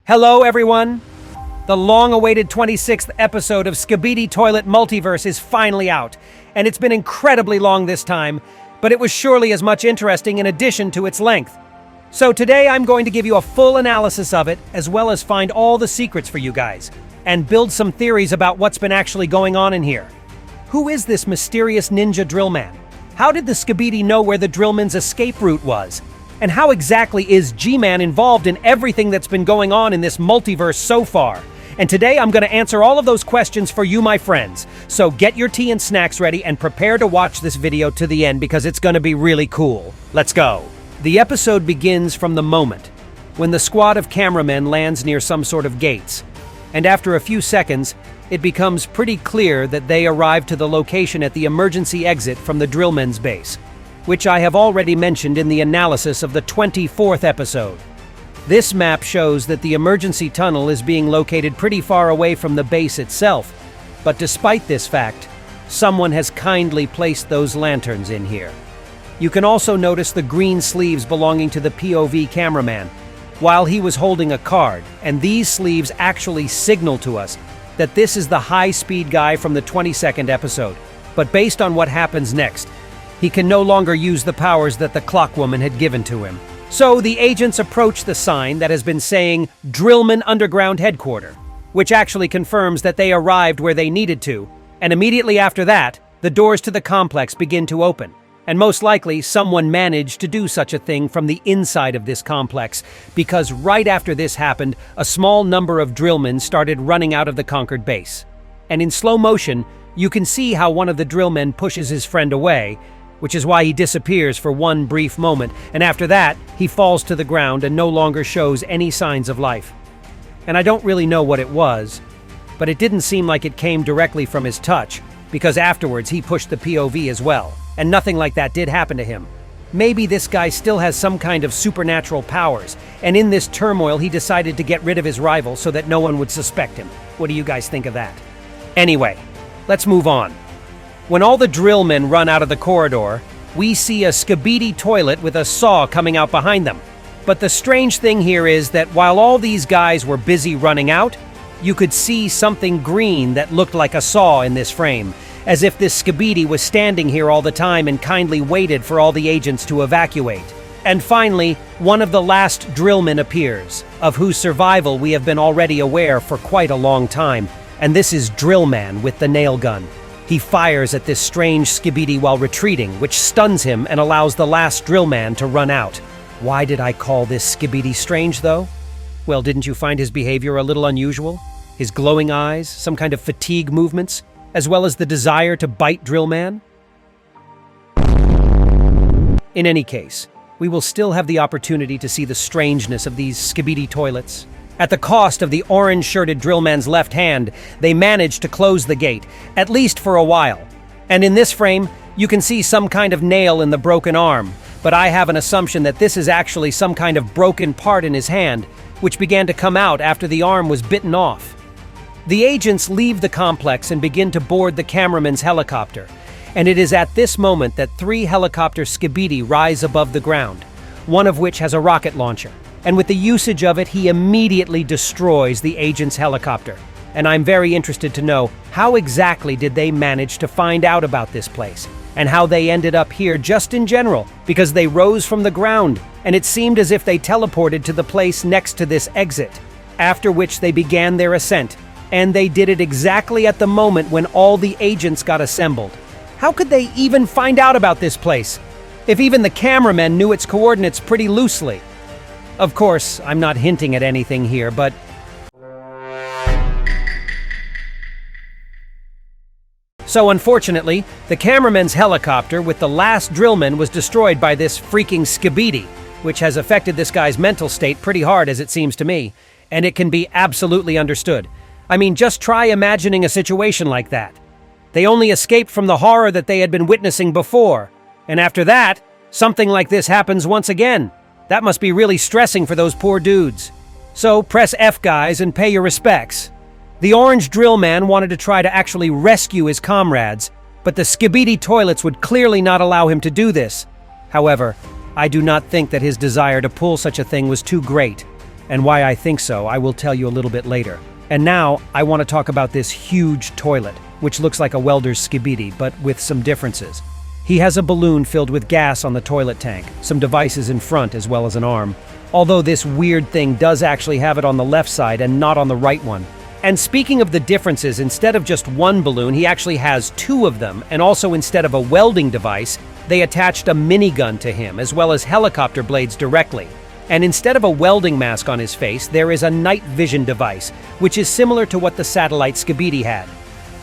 Hello, everyone! The long-awaited 26th episode of Skibidi Toilet Multiverse is finally out, and it's been incredibly long this time, but it was surely as much interesting in addition to its length. So today I'm going to give you a full analysis of it, as well as find all the secrets for you guys, and build some theories about what's been actually going on in here. Who is this mysterious ninja DRILLMAN? How did the Skibidi know where the DRILLMAN's escape route was? And how exactly is G-Man involved in everything that's been going on in this multiverse so far? And today I'm going to answer all of those questions for you, my friends. So get your tea and snacks ready and prepare to watch this video to the end because it's going to be really cool. Let's go. The episode begins from the moment when the squad of cameramen lands near some sort of gates. And after a few seconds, it becomes pretty clear that they arrive to the location at the emergency exit from the DRILLMAN's base, which I have already mentioned in the analysis of the 24th episode. This map shows that the emergency tunnel is being located pretty far away from the base itself, but despite this fact, someone has kindly placed those lanterns in here. You can also notice the green sleeves belonging to the POV cameraman, while he was holding a card, and these sleeves actually signal to us that this is the high-speed guy from the 22nd episode, but based on what happens next, he can no longer use the powers that the clockwoman had given to him. So the agents approach the sign that has been saying DRILLMAN Underground Headquarters, which actually confirms that they arrived where they needed to, and immediately after that, the doors to the complex begin to open. And most likely, someone managed to do such a thing from the inside of this complex, because right after this happened, a small number of DRILLMAN started running out of the conquered base. And in slow motion, you can see how one of the DRILLMAN pushes his friend away, which is why he disappears for one brief moment, and after that, he falls to the ground and no longer shows any signs of life. And I don't really know what it was, but it didn't seem like it came directly from his touch, because afterwards he pushed the POV as well, and nothing like that did happen to him. Maybe this guy still has some kind of supernatural powers, and in this turmoil he decided to get rid of his rival so that no one would suspect him. What do you guys think of that? Anyway, let's move on. When all the DRILLMAN run out of the corridor, we see a Skibidi Toilet with a saw coming out behind them. But the strange thing here is that while all these guys were busy running out, you could see something green that looked like a saw in this frame, as if this Skibidi was standing here all the time and kindly waited for all the agents to evacuate. And finally, one of the last DRILLMAN appears, of whose survival we have been already aware for quite a long time, and this is DRILLMAN with the nail gun. He fires at this strange Skibidi while retreating, which stuns him and allows the last DRILLMAN to run out. Why did I call this Skibidi strange, though? Well, didn't you find his behavior a little unusual? His glowing eyes, some kind of fatigue movements, as well as the desire to bite DRILLMAN? In any case, we will still have the opportunity to see the strangeness of these Skibidi toilets. At the cost of the orange-shirted DRILLMAN's left hand, they managed to close the gate, at least for a while. And in this frame, you can see some kind of nail in the broken arm, but I have an assumption that this is actually some kind of broken part in his hand, which began to come out after the arm was bitten off. The agents leave the complex and begin to board the cameraman's helicopter, and it is at this moment that 3 helicopter Skibidi rise above the ground, one of which has a rocket launcher. And with the usage of it, he immediately destroys the agent's helicopter. And I'm very interested to know, how exactly did they manage to find out about this place? And how they ended up here just in general, because they rose from the ground, and it seemed as if they teleported to the place next to this exit, after which they began their ascent. And they did it exactly at the moment when all the agents got assembled. How could they even find out about this place, if even the cameramen knew its coordinates pretty loosely? Of course, I'm not hinting at anything here, but so unfortunately, the cameraman's helicopter with the last DRILLMAN was destroyed by this freaking Skibidi, which has affected this guy's mental state pretty hard as it seems to me, and it can be absolutely understood. I mean, just try imagining a situation like that. They only escaped from the horror that they had been witnessing before, and after that, something like this happens once again. That must be really stressing for those poor dudes. So press F, guys, and pay your respects. The orange DRILLMAN wanted to try to actually rescue his comrades, but the Skibidi toilets would clearly not allow him to do this. However, I do not think that his desire to pull such a thing was too great. And why I think so, I will tell you a little bit later. And now, I want to talk about this huge toilet, which looks like a welder's skibidi, but with some differences. He has a balloon filled with gas on the toilet tank, some devices in front as well as an arm. Although this weird thing does actually have it on the left side and not on the right one. And speaking of the differences, instead of just one balloon, he actually has two of them, and also instead of a welding device, they attached a minigun to him, as well as helicopter blades directly. And instead of a welding mask on his face, there is a night vision device, which is similar to what the satellite Skibidi had.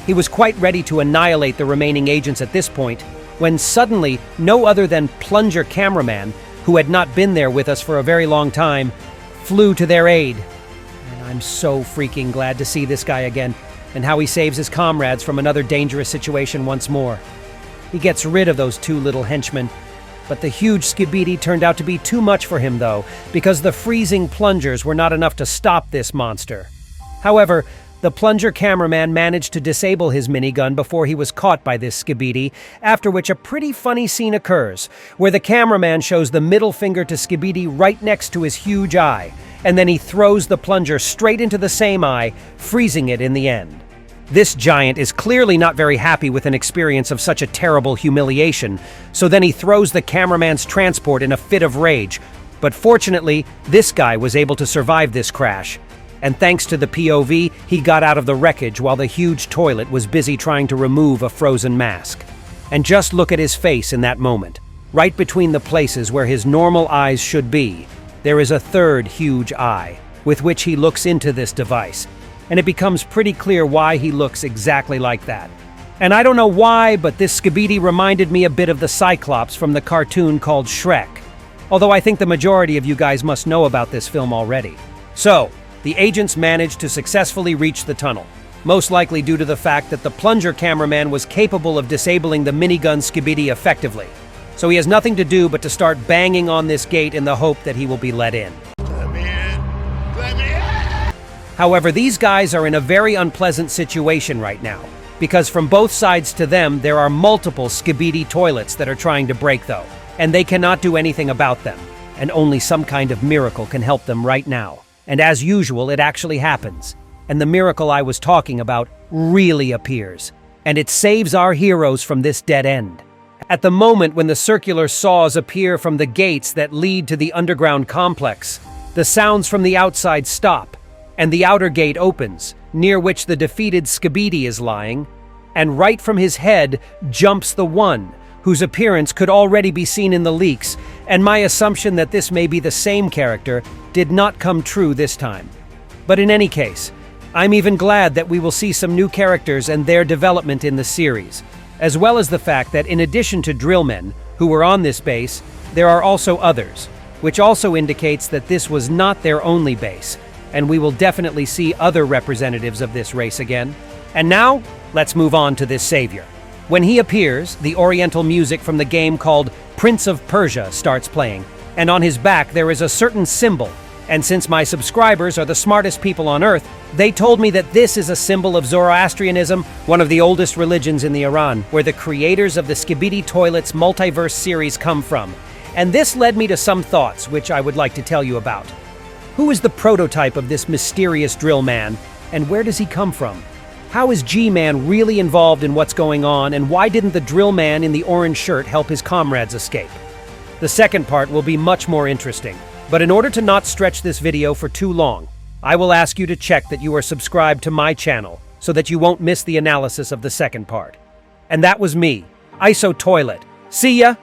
He was quite ready to annihilate the remaining agents at this point, when suddenly, no other than Plunger Cameraman, who had not been there with us for a very long time, flew to their aid. And I'm so freaking glad to see this guy again, and how he saves his comrades from another dangerous situation once more. He gets rid of those two little henchmen, but the huge Skibidi turned out to be too much for him though, because the freezing plungers were not enough to stop this monster. However, the Plunger Cameraman managed to disable his minigun before he was caught by this Skibidi, after which a pretty funny scene occurs, where the cameraman shows the middle finger to Skibidi right next to his huge eye, and then he throws the plunger straight into the same eye, freezing it in the end. This giant is clearly not very happy with an experience of such a terrible humiliation, so then he throws the cameraman's transport in a fit of rage. But fortunately, this guy was able to survive this crash. And thanks to the POV, he got out of the wreckage while the huge toilet was busy trying to remove a frozen mask. And just look at his face in that moment. Right between the places where his normal eyes should be, there is a third huge eye, with which he looks into this device. And it becomes pretty clear why he looks exactly like that. And I don't know why, but this Skibidi reminded me a bit of the Cyclops from the cartoon called Shrek. Although I think the majority of you guys must know about this film already. So, the agents managed to successfully reach the tunnel, most likely due to the fact that the Plunger Cameraman was capable of disabling the minigun Skibidi effectively. So he has nothing to do but to start banging on this gate in the hope that he will be let in. Let me in! Let me in! However, these guys are in a very unpleasant situation right now, because from both sides to them there are multiple Skibidi toilets that are trying to break though, and they cannot do anything about them, and only some kind of miracle can help them right now. And as usual, it actually happens. And the miracle I was talking about really appears. And it saves our heroes from this dead end. At the moment when the circular saws appear from the gates that lead to the underground complex, the sounds from the outside stop, and the outer gate opens, near which the defeated Skibidi is lying, and right from his head jumps the one, whose appearance could already be seen in the leaks, and my assumption that this may be the same character did not come true this time. But in any case, I'm even glad that we will see some new characters and their development in the series, as well as the fact that in addition to DRILLMAN, who were on this base, there are also others, which also indicates that this was not their only base, and we will definitely see other representatives of this race again. And now, let's move on to this savior. When he appears, the oriental music from the game called Prince of Persia starts playing, and on his back there is a certain symbol. And since my subscribers are the smartest people on Earth, they told me that this is a symbol of Zoroastrianism, one of the oldest religions in the Iran, where the creators of the Skibidi Toilet's Multiverse series come from. And this led me to some thoughts, which I would like to tell you about. Who is the prototype of this mysterious DRILLMAN, and where does he come from? How is G-Man really involved in what's going on, and why didn't the DRILLMAN in the orange shirt help his comrades escape? The second part will be much more interesting. But in order to not stretch this video for too long, I will ask you to check that you are subscribed to my channel so that you won't miss the analysis of the second part. And that was me, ISO Toilet. See ya!